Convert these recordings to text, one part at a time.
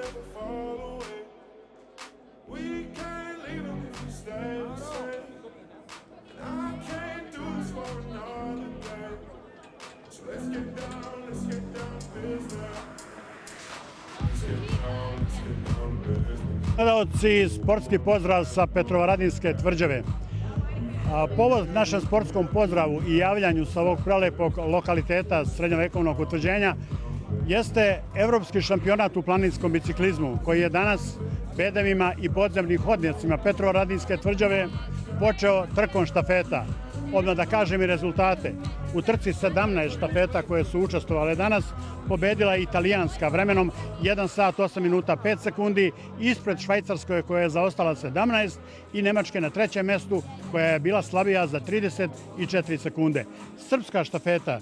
never fall away. We can't leave them if we stay the same. And I can't do this for another day. So let's get down to business. Let's get down to business. Gledalci, sportski pozdrav sa Petrovaradinske tvrđave. Povod našem sportskom pozdravu i javljanju sa ovog prelepog lokaliteta srednjovekovnog utvrđenja jeste Evropski šampionat u planinskom biciklizmu, koji je danas bedemima i podzemnim hodnicima Petrovaradinske tvrđave počeo trkom štafeta. Odmah da kažem i rezultate. U trci 17 štafeta koje su učestvovale danas pobedila je italijanska vremenom 1 sat 8 minuta 5 sekundi, ispred Švajcarske koja je zaostala 17 i Nemačke na trećem mestu koja je bila slabija za 34 sekunde. Srpska štafeta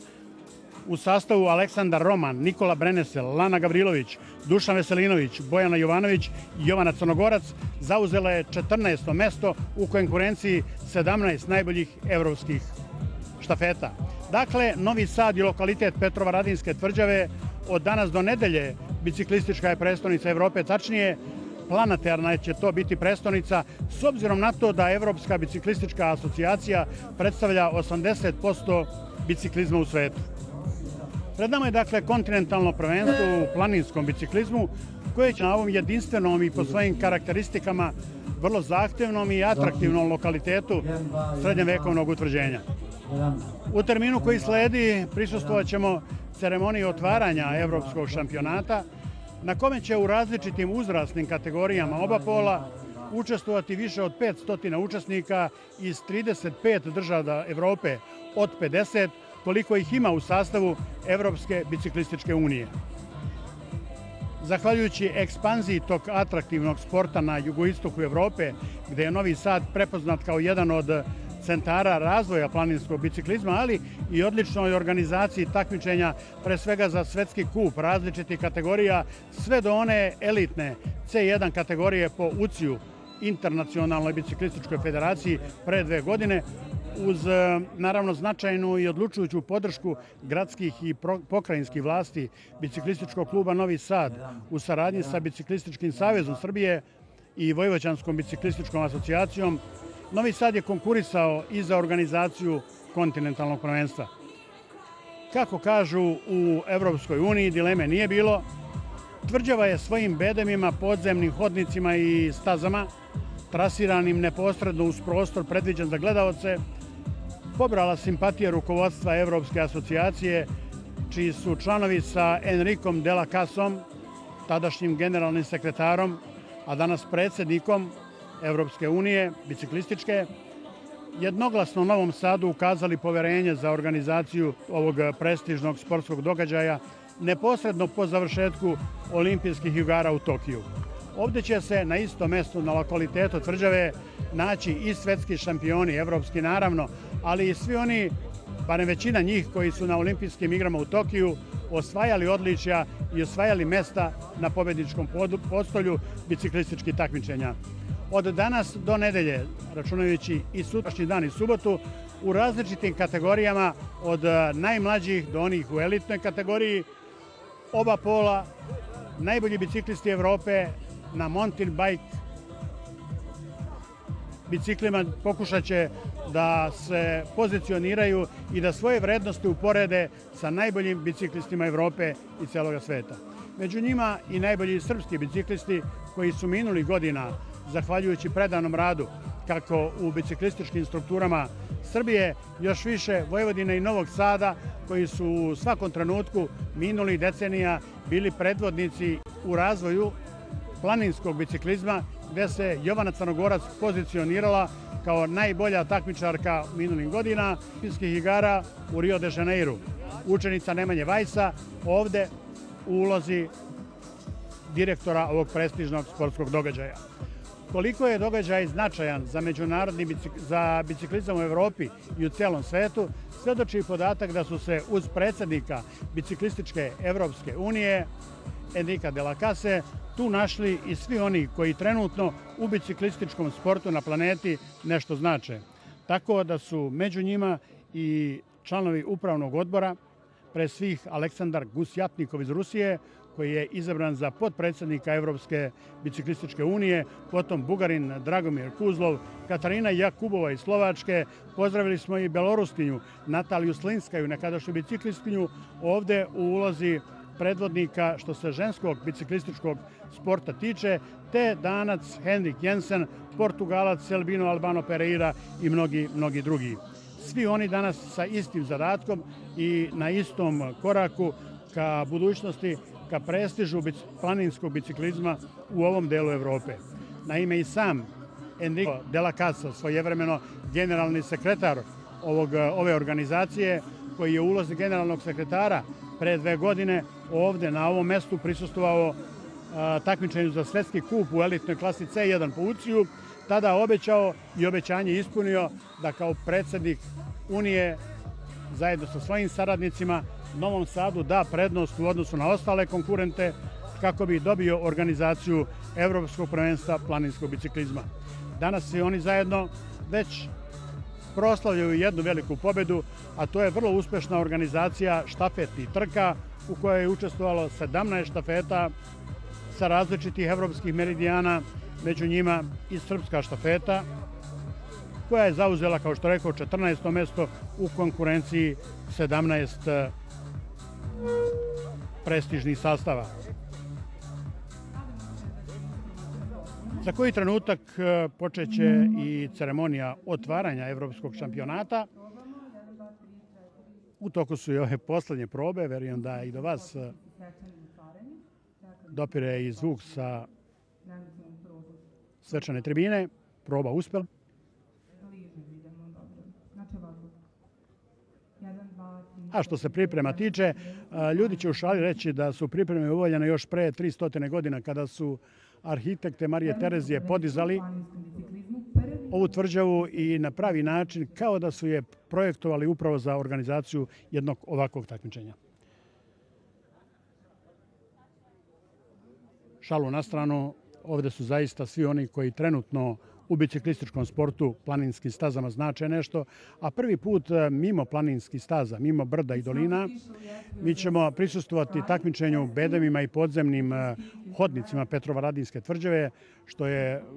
u sastavu Aleksandar Roman, Nikola Brenesel, Lana Gavrilović, Dušan Veselinović, Bojana Jovanović i Jovana Crnogorac zauzela je 14. mesto u konkurenciji 17 najboljih evropskih štafeta. Dakle, Novi Sad i lokalitet Petrovaradinske tvrđave od danas do nedelje biciklistička je prestonica Evrope, tačnije planetarna će to biti prestonica s obzirom na to da Evropska biciklistička asocijacija predstavlja 80% biciklizma u svetu. Pred nama je dakle kontinentalno prvenstvo u planinskom biciklizmu koje će na ovom jedinstvenom i po svojim karakteristikama vrlo zahtevnom i atraktivnom lokalitetu srednjevekovnog utvrđenja. U terminu koji sledi prisustvovat ćemo ceremoniji otvaranja Evropskog šampionata na kome će u različitim uzrasnim kategorijama oba pola učestvovati više od 500 učesnika iz 35 država Evrope od 50, koliko ih ima u sastavu Evropske biciklističke unije. Zahvaljujući ekspanziji tog atraktivnog sporta na jugoistoku Evrope, gde je Novi Sad prepoznat kao jedan od centara razvoja planinskog biciklizma, ali i odličnoj organizaciji takmičenja, pre svega za svetski kup različitih kategorija, sve do one elitne C1 kategorije po UCI-u, Internacionalnoj biciklističkoj federaciji, pre 2 godine, uz naravno značajnu i odlučujuću podršku gradskih i pokrajinskih vlasti biciklističkog kluba Novi Sad u saradnji sa Biciklističkim savezom Srbije i Vojvođanskom biciklističkom asocijacijom, Novi Sad je konkurisao i za organizaciju kontinentalnog prvenstva. Kako kažu u Evropskoj uniji, dileme nije bilo. Tvrđava je svojim bedemima, podzemnim hodnicima i stazama, trasiranim neposredno uz prostor predviđen za gledaoce, pobrala simpatije rukovodstva Evropske asocijacije, čiji su članovi sa Enricom de la Casom, tadašnjim generalnim sekretarom, a danas predsjednikom Evropske unije biciklističke, jednoglasno Novom Sadu ukazali poverenje za organizaciju ovog prestižnog sportskog događaja neposredno po završetku olimpijskih igara u Tokiju. Ovdje će se na istom mestu, na lokalitetu tvrđave, naći i svetski šampioni, evropski naravno, ali i svi oni, barem većina njih koji su na olimpijskim igrama u Tokiju osvajali odličja i osvajali mesta na pobedničkom postolju biciklističkih takmičenja. Od danas do nedelje, računajući i sutrašnji dan i subotu, u različitim kategorijama, od najmlađih do onih u elitnoj kategoriji, oba pola, najbolji biciklisti Evrope na mountain bike biciklima pokušat će da se pozicioniraju i da svoje vrednosti uporede sa najboljim biciklistima Evrope i celoga sveta. Među njima i najbolji srpski biciklisti koji su minulih godina, zahvaljujući predanom radu, kako u biciklističkim strukturama Srbije, još više Vojvodine i Novog Sada, koji su u svakom trenutku minulih decenija bili predvodnici u razvoju planinskog biciklizma, gde se Jovana Crnogorac pozicionirala kao najbolja takmičarka minulim godina olimpijskih igara u Rio de Janeiru. Učenica Nemanje Vajsa ovde u ulozi direktora ovog prestižnog sportskog događaja. Koliko je događaj značajan za biciklizam u Evropi i u celom svetu, svedoči podatak da su se uz predsjednika Biciklističke Evropske unije, Enrica de la Case, tu našli i svi oni koji trenutno u biciklističkom sportu na planeti nešto znače. Tako da su među njima i članovi upravnog odbora, pre svih Aleksandar Gusjatnikov iz Rusije, koji je izabran za potpredsjednika Evropske biciklističke unije, potom Bugarin Dragomir Kuzlov, Katarina Jakubova iz Slovačke, pozdravili smo i Beloruskinju Nataliju Slinskaju, nekadašnju biciklistkinju, ovde u ulozi predvodnika što se ženskog biciklističkog sporta tiče, te Danac Henrik Jensen, Portugalac Selbino Albano Pereira i mnogi drugi. Svi oni danas sa istim zadatkom i na istom koraku ka budućnosti, ka prestižu planinskog biciklizma u ovom delu Evrope. Naime, i sam Enrico Della Casa, svojevremeno generalni sekretar ove organizacije, koji je u ulozi generalnog sekretara pre 2 godine ovde na ovom mestu prisustvovao takmičenju za svetski kup u elitnoj klasi C1 po UCI-u, tada obećao i obećanje ispunio da kao predsjednik Unije zajedno sa svojim saradnicima Novom Sadu da prednost u odnosu na ostale konkurente kako bi dobio organizaciju Evropskog prvenstva planinskog biciklizma. Danas i oni zajedno već proslavljaju jednu veliku pobedu, a to je vrlo uspešna organizacija štafetnih trka u kojoj je učestvovalo 17 štafeta sa različitih evropskih meridijana, među njima i srpska štafeta, koja je zauzela, kao što rekao, 14. mesto u konkurenciji 17 prestižnih sastava. Za koji trenutak počeće i ceremonija otvaranja Evropskog šampionata. U toku su i ove poslednje probe, verujem da i do vas dopire i zvuk sa svečane tribine. Proba uspela. A što se priprema tiče, ljudi će u šali reći da su pripreme uvoljene još pre 300 godina kada su arhitekte Marije Terezije podizali ovu tvrđavu i na pravi način kao da su je projektovali upravo za organizaciju jednog ovakvog takmičenja. Šalu na stranu, ovde su zaista svi oni koji trenutno u biciklističkom sportu planinskim stazama znače nešto, a prvi put mimo planinskih staza, mimo brda i dolina, mi ćemo prisustvovati takmičenju bedemima i podzemnim hodnicima Petrovaradinske tvrđave, što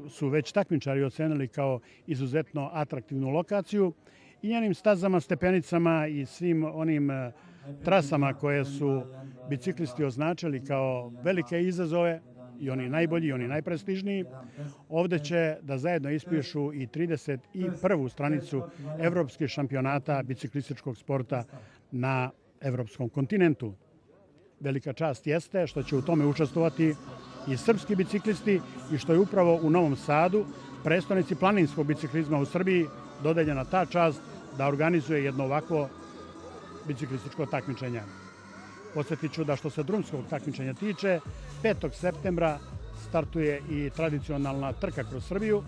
su već takmičari ocenili kao izuzetno atraktivnu lokaciju, i njenim stazama, stepenicama i svim onim trasama koje su biciklisti označili kao velike izazove, i oni najbolji, i oni najprestižniji. Ovde će da zajedno ispišu i 31. stranicu Evropskih šampionata biciklističkog sporta na evropskom kontinentu. Velika čast jeste što će u tome učestvovati i srpski biciklisti i što je upravo u Novom Sadu, prestonici planinskog biciklizma u Srbiji, dodeljena ta čast da organizuje jedno ovakvo biciklističko takmičenje. Podsjetit ću da što se drumskog takmičenja tiče, 5. septembra startuje i tradicionalna trka kroz Srbiju.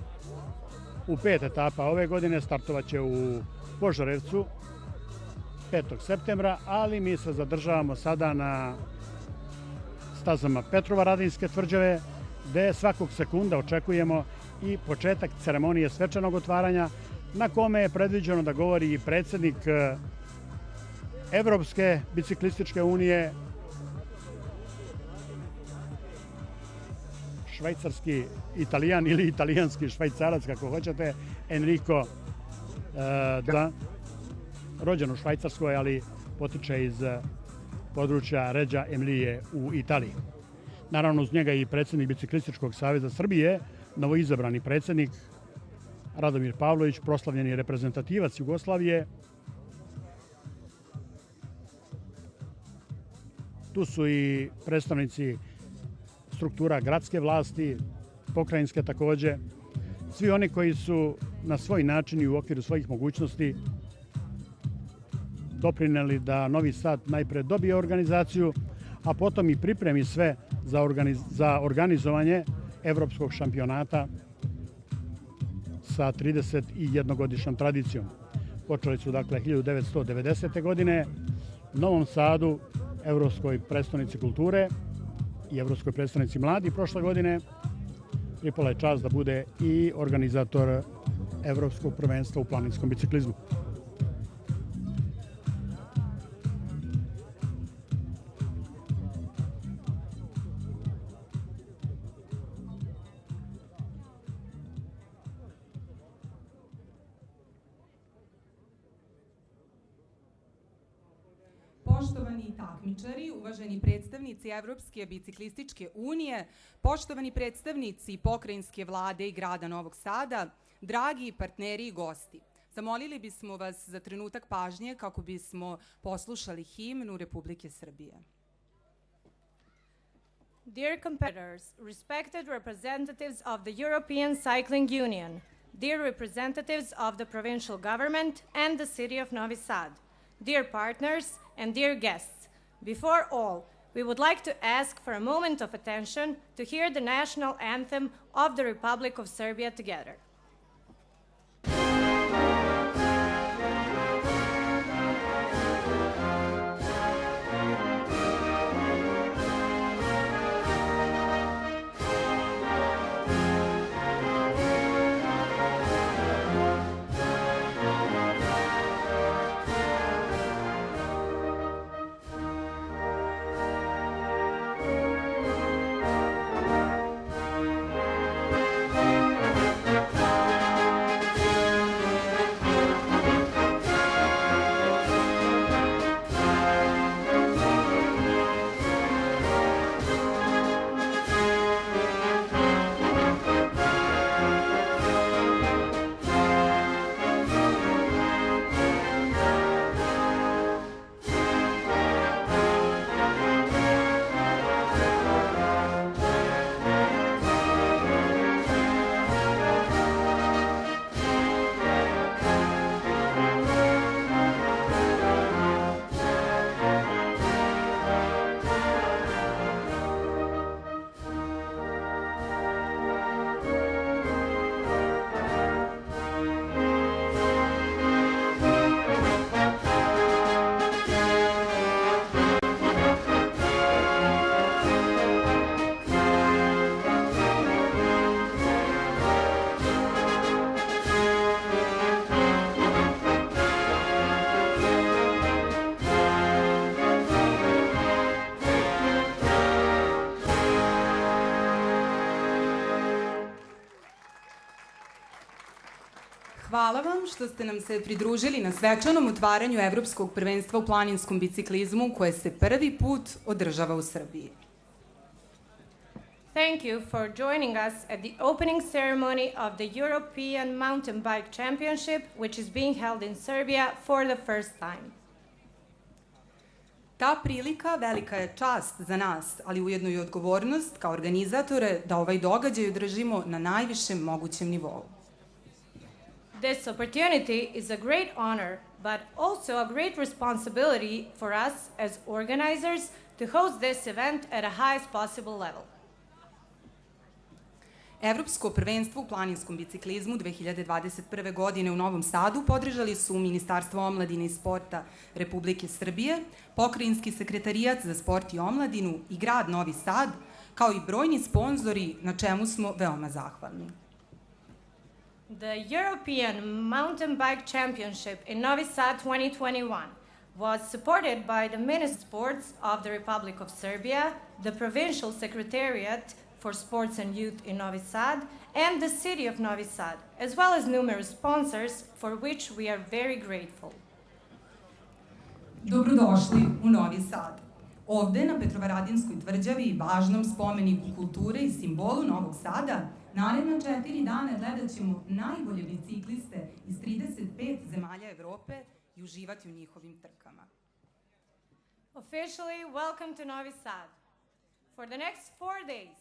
U 5 etapa ove godine startovaće u Požarevcu 5. septembra, ali mi se zadržavamo sada na stazama Petrovaradinske tvrđave, gde svakog sekunda očekujemo i početak ceremonije svečanog otvaranja, na kome je predviđeno da govori i predsjednik Evropske biciklističke unije, švajcarski Italijan ili italijanski švajcarac, kako hoćete, Enrico, rođen u Švajcarskoj, ali potiče iz područja Reggio Emilije u Italiji. Naravno, uz njega i predsjednik Biciklističkog saveza Srbije, novoizabrani predsjednik Radomir Pavlović, proslavljeni reprezentativac Jugoslavije. Tu su i predstavnici struktura gradske vlasti, pokrajinske takođe. Svi oni koji su na svoj način i u okviru svojih mogućnosti doprineli da Novi Sad najpre dobije organizaciju, a potom i pripremi sve za organizovanje Evropskog šampionata sa 31-godišnjom tradicijom. Počeli su dakle 1990. godine u Novom Sadu, Evropskoj prestonici kulture i Evropskoj prestonici mladi prošle godine. Pripala je čast da bude i organizator Evropskog prvenstva u planinskom biciklizmu. Poštovani takmičari, uvaženi predstavnici Evropske biciklističke unije, poštovani predstavnici pokrajinske vlade i grada Novog Sada, dragi partneri i gosti, zamolili bismo vas za trenutak pažnje kako bismo poslušali himnu Republike Srbije. Dear competitors, respected representatives of the European Cycling Union, dear representatives of the provincial government and the city of Novi Sad, dear partners and dear guests, before all, we would like to ask for a moment of attention to hear the national anthem of the Republic of Serbia together. Hvala vam što ste nam se pridružili na svečanom otvaranju Evropskog prvenstva u planinskom biciklizmu koje se prvi put održava u Srbiji. Thank you for joining us at the opening ceremony of the European Mountain Bike Championship, which is being held in Serbia for the first time. Ta prilika velika je čast za nas, ali ujedno i odgovornost kao organizatore da ovaj događaj održimo na najvišem mogućem nivou. This opportunity is a great honor, but also a great responsibility for us as organizers to host this event at a highest possible level. Evropsko prvenstvo u planinskom biciklizmu 2021. godine u Novom Sadu podržali su Ministarstvo omladine i sporta Republike Srbije, Pokrajinski sekretarijat za sport i omladinu i grad Novi Sad, kao i brojni sponzori, na čemu smo veoma zahvalni. The European Mountain Bike Championship in Novi Sad 2021 was supported by the Ministry of Sports of the Republic of Serbia, the Provincial Secretariat for Sports and Youth in Novi Sad, and the City of Novi Sad, as well as numerous sponsors for which we are very grateful. Dobrodošli u Novi Sad. Ovde na Petrovaradinskoj tvrđavi, važnom spomeniku kulture i simbolu Novog Sada, naredna 4 dana gledat ćemo najbolje bicikliste iz 35 zemalja Evrope i uživati u njihovim trkama. Officially, welcome to Novi Sad. For the next 4 days,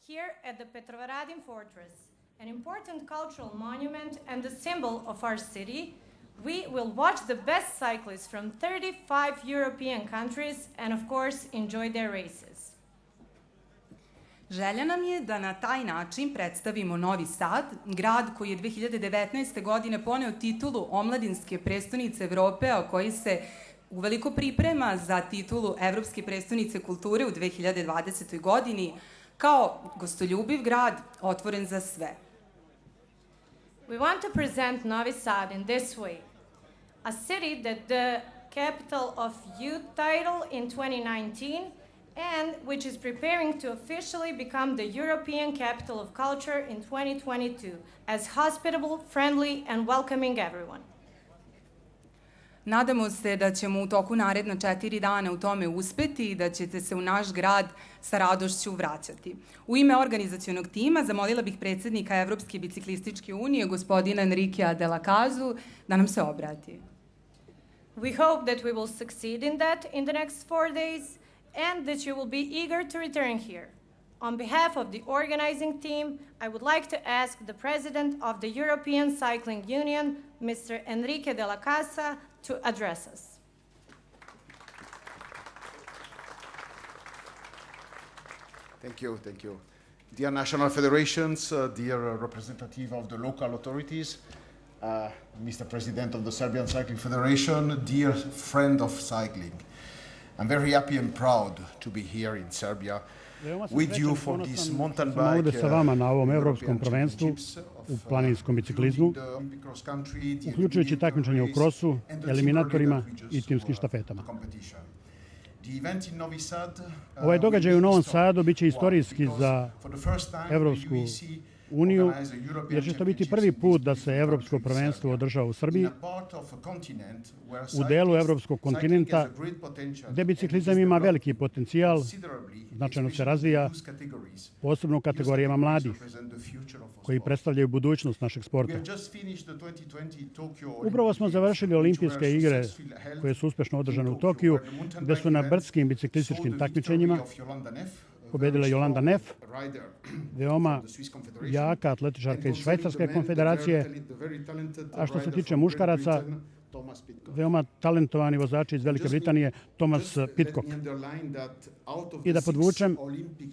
here at the Petrovaradin Fortress, an important cultural monument and the symbol of our city, we will watch the best cyclists from 35 European countries and, of course, enjoy their races. Želja nam je da na taj način predstavimo Novi Sad, grad koji je 2019. godine poneo titulu omladinske prestonice Evrope, a koji se uveliko priprema za titulu Evropske prestonice kulture u 2020. godini, kao gostoljubiv grad otvoren za sve. We want to present Novi Sad in this way. A city that the Capital of Youth title in 2019 and which is preparing to officially become the European Capital of Culture in 2022 as hospitable, friendly and welcoming everyone. Nadamo se da ćemo u toku naredna 4 dana u tome uspeti i da ćete se u naš grad sa radošću vraćati. U ime organizacionog tima zamolila bih predsjednika Evropske biciklističke unije, gospodina Enriquea de la Casu, da nam se obrati. We hope that we will succeed in that in the next 4 days and that you will be eager to return here. On behalf of the organizing team, I would like to ask the President of the European Cycling Union, Mr. Enrique de la Casa, to address us. Thank you, thank you. Dear national federations, dear representative of the local authorities, Mr. President of the Serbian Cycling Federation, dear friend of cycling, I'm very happy and proud to be here in Serbia with you for this mountain bike ovdje sa vama na ovom evropskom prvenstvu u planinskom biciklizmu, uključujući takmičenje u krosu, eliminatorima i timskim štafetama. Ovaj događaj u Novom Sadu biće istorijski za Evropsku uniju, jer će to biti prvi put da se Evropsko prvenstvo održava u Srbiji, u delu Evropskog kontinenta, gde biciklizam ima veliki potencijal, značajno se razvija, posebno u kategorijama mladih, koji predstavljaju budućnost našeg sporta. Upravo smo završili olimpijske igre koje su uspešno održane u Tokiju, gde su na brdskim biciklističkim takmičenjima pobedila Jolanda Neff, veoma jaka atletičarka iz Švajcarske konfederacije, a što se tiče muškaraca, veoma talentovani vozači iz Velike Britanije, Thomas Pidcock. I da podvučem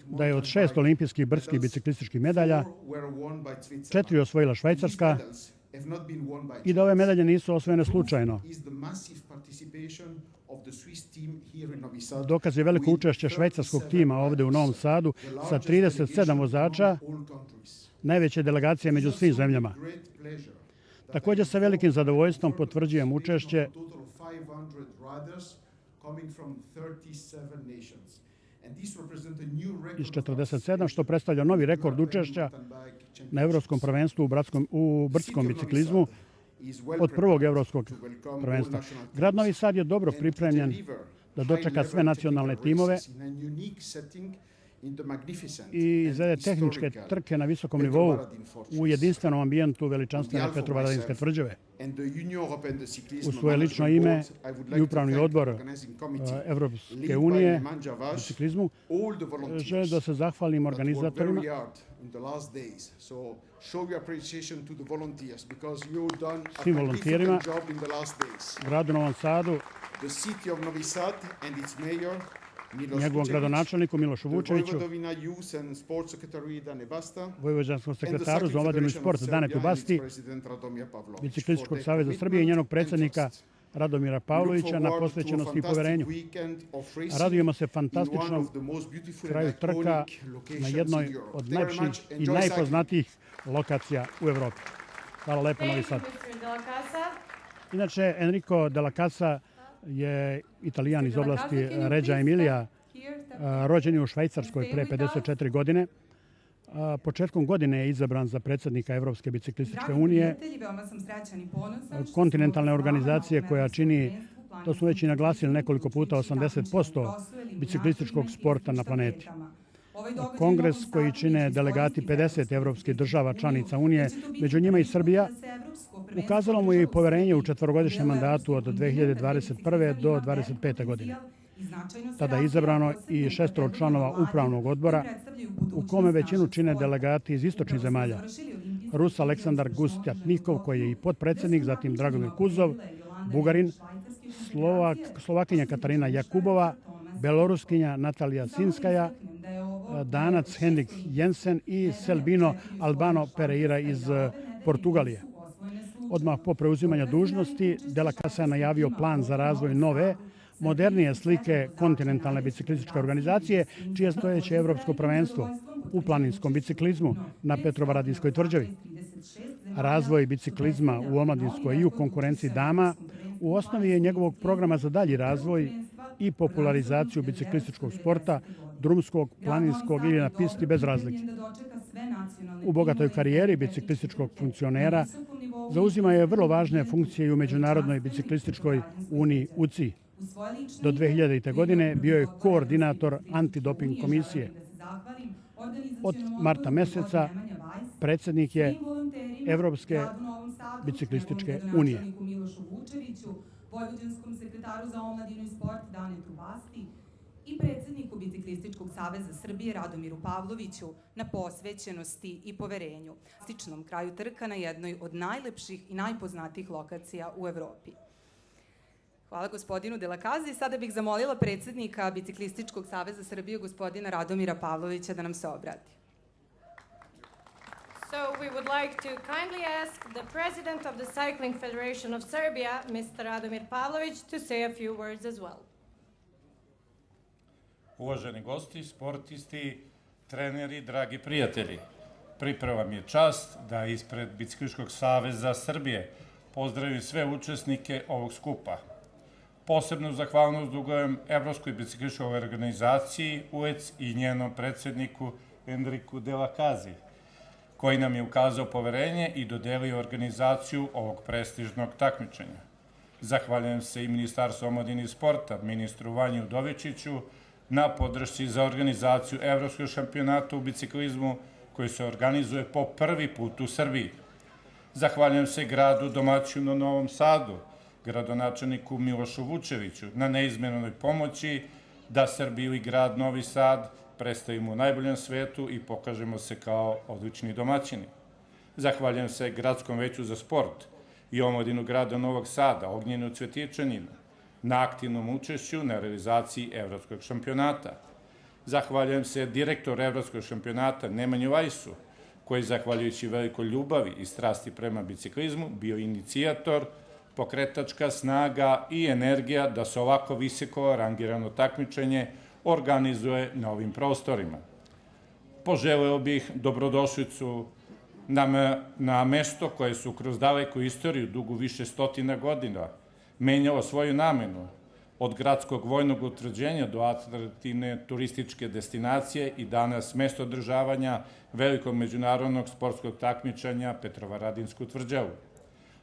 da je od 6 olimpijskih brdskih biciklističkih medalja 4 osvojila Švajcarska i da ove medalje nisu osvojene slučajno. Dokaz je veliko učešće švajcarskog tima ovdje u Novom Sadu sa 37 vozača, najveće delegacije među svim zemljama. Također sa velikim zadovoljstvom potvrđujem učešće iz 47, što predstavlja novi rekord učešća na Evropskom prvenstvu u brdskom biciklizmu od prvog Evropskog prvenstva. Grad Novi Sad je dobro pripremljen da dočeka sve nacionalne timove i izvede tehničke trke na visokom nivou u jedinstvenom ambijentu veličanstvene Petrovaradinske tvrđave. U svoje lično ime i upravni odbor Evropske unije u biciklizmu želim da se zahvalim organizatorima svim volontijerima, gradu Novom Sadu, njegovom gradonačelniku Milošu Vučeviću, vojvođanskom sekretaru za omladinu i sport Danetu Basti, Biciklističkog saveza Srbije i njenog predsjednika Radomira Pavlovića na posvećenosti i poverenju. Radujemo se fantastičnom kraju trka na jednoj od najljepših i najpoznatijih lokacija u Evropi. Hvala lepo, Novi Sad. Inače, Enrico de la Casa je Italijan iz oblasti Reggio Emilia, rođen je u Švajcarskoj pre 54 godine. Početkom godine je izabran za predsjednika Evropske biciklističke unije, kontinentalne organizacije koja čini, to smo već i naglasili nekoliko puta, 80% biciklističkog sporta na planeti. Kongres koji čine delegati 50 evropskih država članica Unije, među njima i Srbija, ukazalo mu je i poverenje u četvorogodišnjem mandatu od 2021. do 2025. godine. Tada je izabrano i 6 članova upravnog odbora, u kome većinu čine delegati iz istočnih zemalja. Rus Aleksandar Gustjatnikov, koji je i potpredsjednik, zatim Dragomir Kuzov, Bugarin, Slovakinja Katarina Jakubova, Beloruskinja Natalija Sinskaja, Danac Henrik Jensen i Selbino Albano Pereira iz Portugalije. Odmah po preuzimanju dužnosti, de la Casa je najavio plan za razvoj nove, modernije slike kontinentalne biciklističke organizacije, čije stojeće evropsko prvenstvo u planinskom biciklizmu na Petrovaradinskoj tvrđavi. Razvoj biciklizma u omladinskoj i u konkurenciji dama u osnovi je njegovog programa za dalji razvoj i popularizaciju biciklističkog sporta, drumskog, planinskog ili na pisti bez razlike. U bogatoj karijeri biciklističkog funkcionera Zauzima je vrlo važne funkcije i u Međunarodnoj biciklističkoj uniji UCI. Do 2000. godine bio je koordinator antidoping komisije. Od marta meseca predsjednik je Evropske biciklističke unije. Vojvođanskom sekretaru za omladinu i sport Danetu Basti i predsjedniku Biciklističkog saveza Srbije Radomiru Pavloviću na posvećenosti i poverenju, stičnom kraju trka na jednoj od najlepših i najpoznatijih lokacija u Evropi. Hvala gospodinu Delakazi. Sada bih zamolila predsjednika Biciklističkog saveza Srbije, gospodina Radomira Pavlovića, da nam se obrati. So we would like to kindly ask the President of the Cycling Federation of Serbia, Mr. Radomir Pavlović, to say a few words as well. Uvaženi gosti, sportisti, treneri, dragi prijatelji, priprema mi je čast da ispred Biciklističkog saveza Srbije pozdravim sve učesnike ovog skupa. Posebnu zahvalnost dugujem Evropskoj biciklističkoj organizaciji UEC i njenom predsjedniku Enriku Delakazi, koji nam je ukazao poverenje i dodelio organizaciju ovog prestižnog takmičenja. Zahvaljujem se i Ministarstvu omladine i sporta, ministru Vanji Udovičiću, na podršci za organizaciju Evropskog šampionata u biciklizmu koji se organizuje po prvi put u Srbiji. Zahvaljujem se gradu domaćinu Novom Sadu, gradonačelniku Milošu Vučeviću na neizmjernoj pomoći da Srbiju i grad Novi Sad predstavimo u najboljem svetu i pokažemo se kao odlični domaćini. Zahvaljujem se Gradskom veću za sport i omladinu grada Novog Sada, Ognjenu Cvjetičaninu, na aktivnom učešću na realizaciji Evropskog šampionata. Zahvaljujem se direktoru Evropskog šampionata Nemanju Vajsu, koji, zahvaljujući velikoj ljubavi i strasti prema biciklizmu, bio inicijator, pokretačka snaga i energija da se ovako visoko rangirano takmičenje organizuje na ovim prostorima. Poželeo bih dobrodošlicu na mesto koje su kroz daleku istoriju, dugu više stotina godina, menjalo svoju namenu, od gradskog vojnog utvrđenja do atraktivne turističke destinacije i danas mesto održavanja velikog međunarodnog sportskog takmičenja Petrovaradinsku tvrđavu.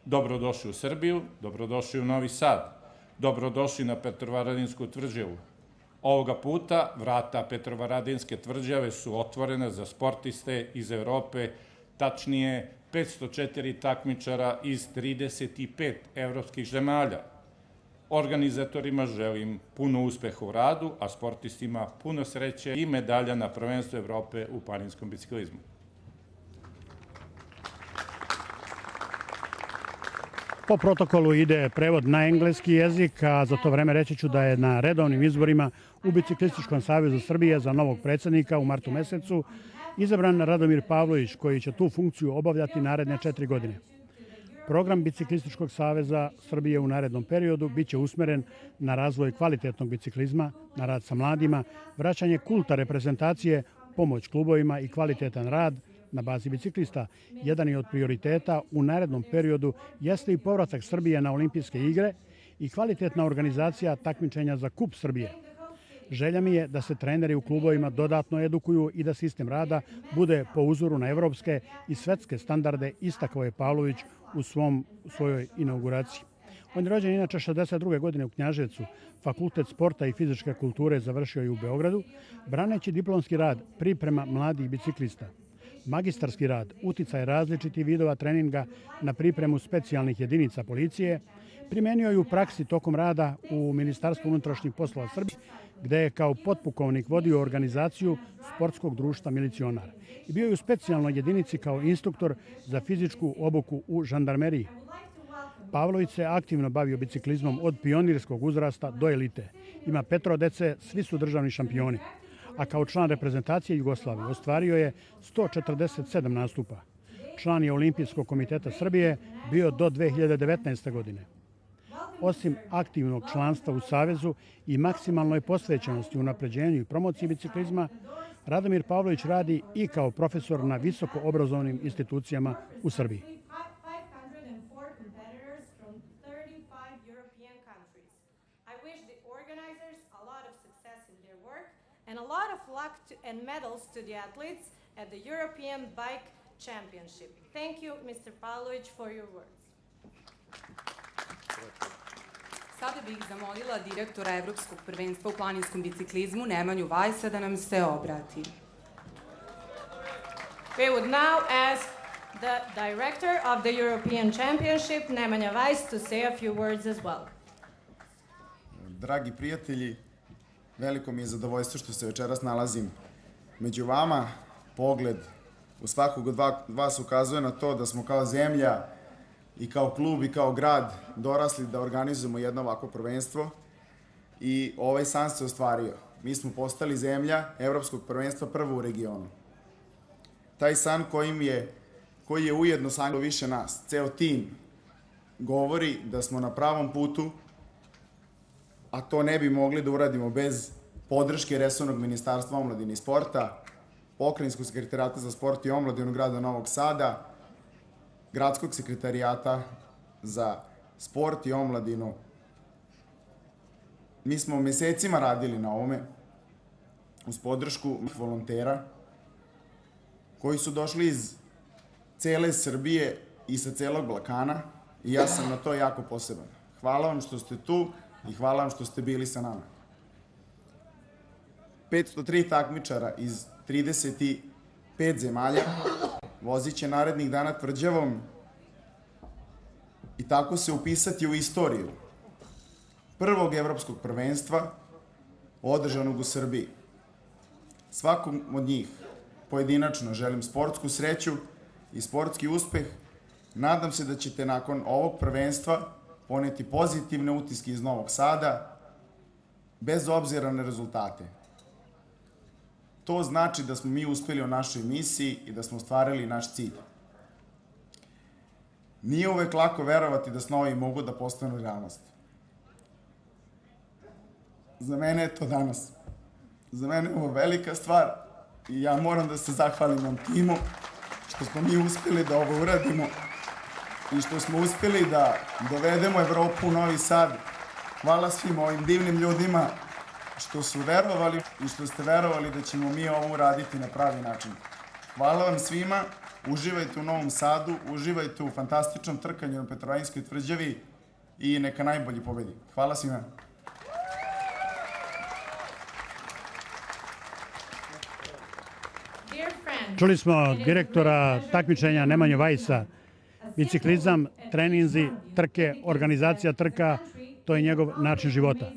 Dobrodošli u Srbiju, dobrodošli u Novi Sad, dobrodošli na Petrovaradinsku tvrđavu. Ovoga puta vrata Petrovaradinske tvrđave su otvorene za sportiste iz Evrope, tačnije 504 takmičara iz 35 evropskih zemalja. Organizatorima želim puno uspeha u radu, a sportistima puno sreće i medalja na prvenstvu Evrope u planinskom biciklizmu. Po protokolu ide prevod na engleski jezik, a za to vreme reći ću da je na redovnim izborima u Biciklističkom savezu Srbije za novog predsjednika u martu mesecu izabran Radomir Pavlović, koji će tu funkciju obavljati naredne 4 godine. Program Biciklističkog saveza Srbije u narednom periodu biće usmeren na razvoj kvalitetnog biciklizma, na rad sa mladima, vraćanje kulta reprezentacije, pomoć klubovima i kvalitetan rad na bazi biciklista. Jedan je od prioriteta u narednom periodu jeste i povratak Srbije na olimpijske igre i kvalitetna organizacija takmičenja za Kup Srbije. Želja mi je da se treneri u klubovima dodatno edukuju i da sistem rada bude po uzoru na evropske i svetske standarde, istakao je Pavlović u svojoj inauguraciji. On je rođen inače 62. godine u Knjaževcu, Fakultet sporta i fizičke kulture završio je u Beogradu, braneći diplomski rad priprema mladih biciklista. Magistarski rad, uticaj različitih vidova treninga na pripremu specijalnih jedinica policije, primenio je u praksi tokom rada u Ministarstvu unutrašnjih poslova Srbije, gde je kao potpukovnik vodio organizaciju sportskog društva milicionara. I bio je u specijalnoj jedinici kao instruktor za fizičku obuku u žandarmeriji. Pavlović se aktivno bavio biciklizmom od pionirskog uzrasta do elite. Ima 5 dece, svi su državni šampioni. A kao član reprezentacije Jugoslavije ostvario je 147 nastupa. Član je Olimpijskog komiteta Srbije bio do 2019. godine. Osim aktivnog članstva u Savezu i maksimalnoj posvećenosti u napređenju i promociji biciklizma, Radomir Pavlović radi i kao profesor na visoko obrazovnim institucijama u Srbiji. And a lot of luck and medals to the athletes at the European Bike Championship. Thank you, Mr. Pavlović, for your words. Sada bih zamolila direktora Evropskog prvenstva u planinskom biciklizmu Nemanju Vajsa da nam se obrati. We would now ask the director of the European Championship, Nemanja Vajs, to say a few words as well. Dragi prijatelji, veliko mi je zadovoljstvo što se večeras nalazim među vama. Pogled u svakog od vas ukazuje na to da smo kao zemlja i kao klub i kao grad dorasli da organizujemo jedno ovako prvenstvo i ovaj san se ostvario. Mi smo postali zemlja Evropskog prvenstva prvo u regionu. Taj san koji je ujedno sanjalo više nas, ceo tim, govori da smo na pravom putu, a to ne bi mogli da uradimo bez podrške resornog ministarstva omladine i sporta, Pokrajinskog sekretarijata za sport i omladinu grada Novog Sada, Gradskog sekretarijata za sport i omladinu. Mi smo mesecima radili na ovome uz podršku volontera koji su došli iz cele Srbije i sa celog Balkana i ja sam na to jako poseban. Hvala vam što ste tu i hvala vam što ste bili sa nama. 503 takmičara iz 35 zemalja vozit će narednih dana tvrđavom i tako se upisati u istoriju prvog evropskog prvenstva održanog u Srbiji. Svakom od njih pojedinačno želim sportsku sreću i sportski uspeh. Nadam se da ćete nakon ovog prvenstva poneti pozitivne utiske iz Novog Sada, bez obzira na rezultate. To znači da smo mi uspeli u našoj misiji i da smo ostvarili naš cilj. Nije uvek lako verovati da snovi mogu da postanu realnost. Za mene je to danas. Za mene je ovo velika stvar i ja moram da se zahvalim nam timu što smo mi uspeli da ovo uradimo i što smo uspeli da dovedemo Evropu u Novi Sad. Hvala svim ovim divnim ljudima što su verovali i što ste verovali da ćemo mi ovo uraditi na pravi način. Hvala vam svima, uživajte u Novom Sadu, uživajte u fantastičnom trkanju na Petrovaradinskoj tvrđavi i neka najbolji pobedi. Hvala svima. Čuli smo direktora takmičenja Nemanju Vajsa. Biciklizam, treninzi, trke, organizacija trka, to je njegov način života.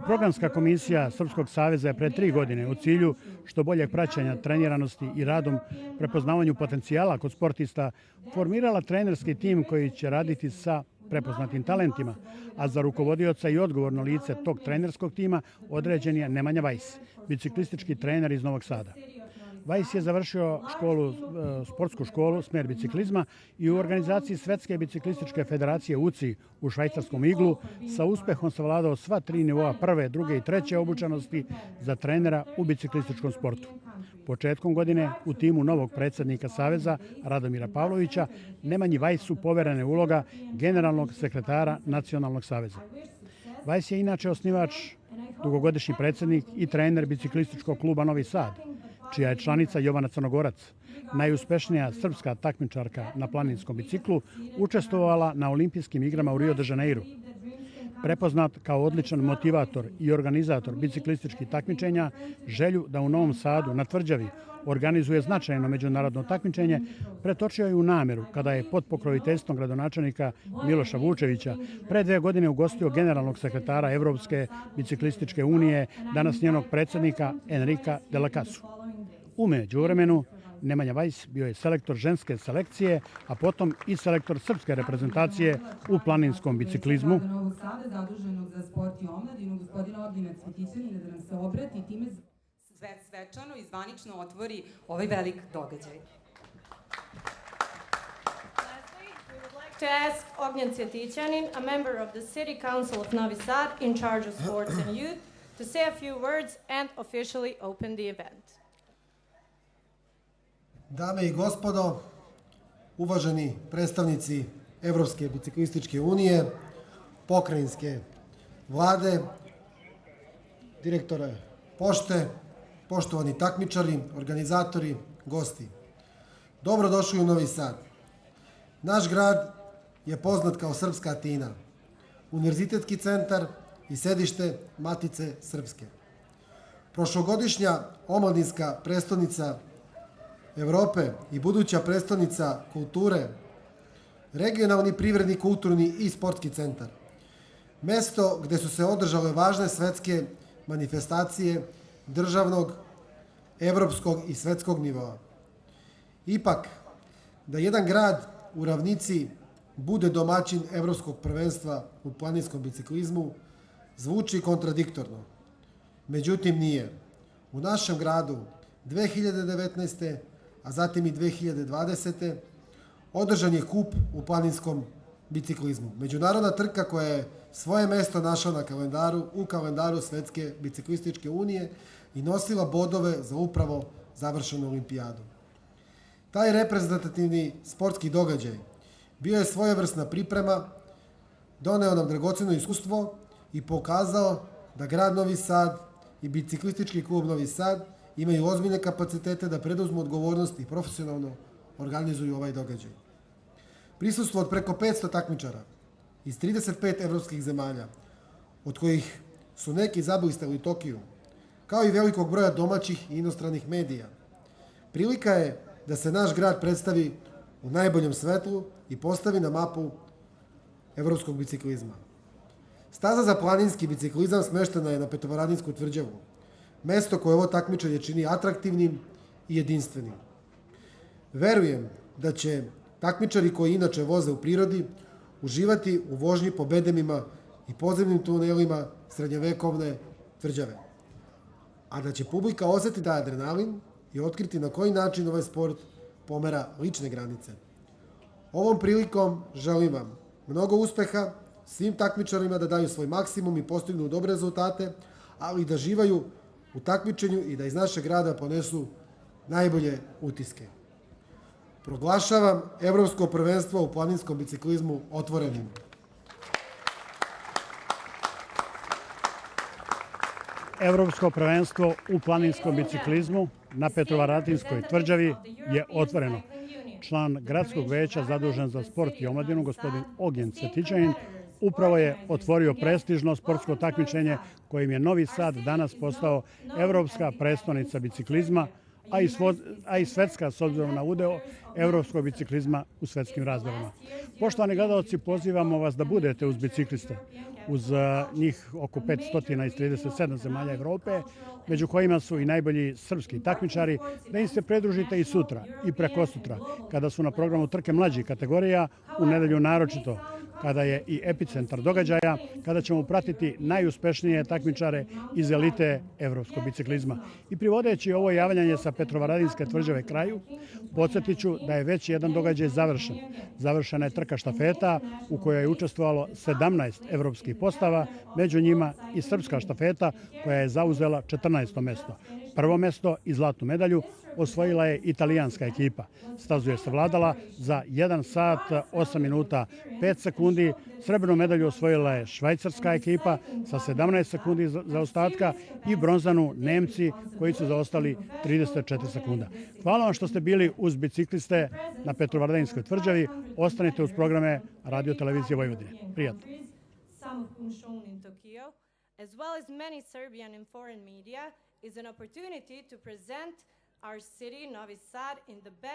Programska komisija Srpskog saveza je pre 3 godine u cilju što boljeg praćenja treniranosti i radom prepoznavanju potencijala kod sportista formirala trenerski tim koji će raditi sa prepoznatim talentima, a za rukovodioca i odgovorno lice tog trenerskog tima određen je Nemanja Vajs, biciklistički trener iz Novog Sada. Vajs je završio sportsku školu, smer biciklizma i u organizaciji Svetske biciklističke federacije UCI u švajcarskom Iglu sa uspehom savladao sva 3 nivoa prve, druge i treće obučenosti za trenera u biciklističkom sportu. Početkom godine u timu novog predsjednika Saveza Radomira Pavlovića Nemanji Vajsu poverena uloga generalnog sekretara Nacionalnog saveza. Vajs je inače osnivač, dugogodišnji predsjednik i trener biciklističkog kluba Novi Sad, čija je članica Jovana Crnogorac, najuspešnija srpska takmičarka na planinskom biciklu, učestvovala na olimpijskim igrama u Rio de Janeiru. Prepoznat kao odličan motivator i organizator biciklističkih takmičenja, želju da u Novom Sadu na tvrđavi organizuje značajno međunarodno takmičenje, pretočio je u nameru kada je pod pokroviteljstvom gradonačelnika Miloša Vučevića pre 2 godine ugostio generalnog sekretara Evropske biciklističke unije, danas njenog predsjednika Enrika de la Casu. U međuvremenu, Nemanja Vajs bio je selektor ženske selekcije, a potom i selektor srpske reprezentacije u planinskom biciklizmu. Novog Sada, zaduženog za sport i omladinu, gospodina Ognjena Cvetićanina, da nam se obrati i time svečano i zvanično otvori ovaj velik događaj. To ask Ognjen Cvetićanin, a member of the City Council of Novi Sad in charge of sports and youth, to say a few words and officially open the event. Dame i gospodo, uvaženi predstavnici Evropske biciklističke unije, pokrajinske vlade, direktore pošte, poštovani takmičari, organizatori, gosti. Dobrodošli u Novi Sad. Naš grad je poznat kao Srpska Atina, univerzitetski centar i sedište Matice Srpske. Prošlogodišnja omladinska prestonica Evrope i buduća prestonica kulture, regionalni privredni, kulturni i sportski centar. Mesto gde su se održale važne svetske manifestacije državnog, evropskog i svetskog nivoa. Ipak, da jedan grad u ravnici bude domaćin evropskog prvenstva u planinskom biciklizmu, zvuči kontradiktorno. Međutim, nije. U našem gradu 2019. a zatim i 2020. održan je kup u planinskom biciklizmu. Međunarodna trka koja je svoje mesto našla u kalendaru Svetske biciklističke unije i nosila bodove za upravo završenu olimpijadu. Taj reprezentativni sportski događaj bio je svojevrsna priprema, doneo nam dragoceno iskustvo i pokazao da grad Novi Sad i biciklistički klub Novi Sad imaju ozbiljne kapacitete da preduzmu odgovornost i profesionalno organizuju ovaj događaj. Prisustvo od preko 500 takmičara iz 35 evropskih zemalja, od kojih su neki zablistali u Tokiju, kao i velikog broja domaćih i inostranih medija. Prilika je da se naš grad predstavi u najboljem svetlu i postavi na mapu evropskog biciklizma. Staza za planinski biciklizam smeštena je na Petrovaradinsku tvrđavu, mesto koje ovo takmičenje čini atraktivnim i jedinstvenim. Verujem da će takmičari koji inače voze u prirodi uživati u vožnji po bedemima i podzemnim tunelima srednjevekovne tvrđave, a da će publika osetiti taj adrenalin i otkriti na koji način ovaj sport pomera lične granice. Ovom prilikom želim vam mnogo uspeha, svim takmičarima da daju svoj maksimum i postignu dobre rezultate, ali i da živaju u takmičenju i da iz našeg grada ponesu najbolje utiske. Proglašavam Evropsko prvenstvo u planinskom biciklizmu otvorenim. Evropsko prvenstvo u planinskom biciklizmu na Petrovaradinskoj tvrđavi je otvoreno. Član gradskog veća zadužen za sport i omladinu, gospodin Ognjen Cvetićanin, upravo je otvorio prestižno sportsko takmičenje kojim je Novi Sad danas postao evropska prestonica biciklizma, a i svetska s obzirom na udeo evropskog biciklizma u svetskim razmerama. Poštovani gledalci, pozivamo vas da budete uz bicikliste, uz njih oko 500 iz 37 zemalja Evrope, među kojima su i najbolji srpski takmičari, da im se pridružite i sutra i prekosutra, kada su na programu trke mlađih kategorija, u nedelju naročito, kada je i epicentar događaja, kada ćemo pratiti najuspešnije takmičare iz elite evropskog biciklizma. I privodeći ovo javljanje sa Petrovaradinske tvrđave kraju, podsjetit ću da je već jedan događaj završen. Završena je trka štafeta u kojoj je učestvovalo 17 evropskih postava, među njima i srpska štafeta koja je zauzela 14. mesto. Prvo mesto i zlatnu medalju osvojila je italijanska ekipa. Stazu je savladala za 1 sat, 8 minuta, 5 sekundi. Srebrnu medalju osvojila je švajcarska ekipa sa 17 sekundi zaostatka i bronzanu Nemci koji su zaostali 34 sekunda. Hvala vam što ste bili uz bicikliste na Petrovaradinskoj tvrđavi. Ostanite uz programe Radio Televizije Vojvodine. Prijatno. As well as many Serbian and foreign media, is an opportunity to present our city, Novi Sad, in the best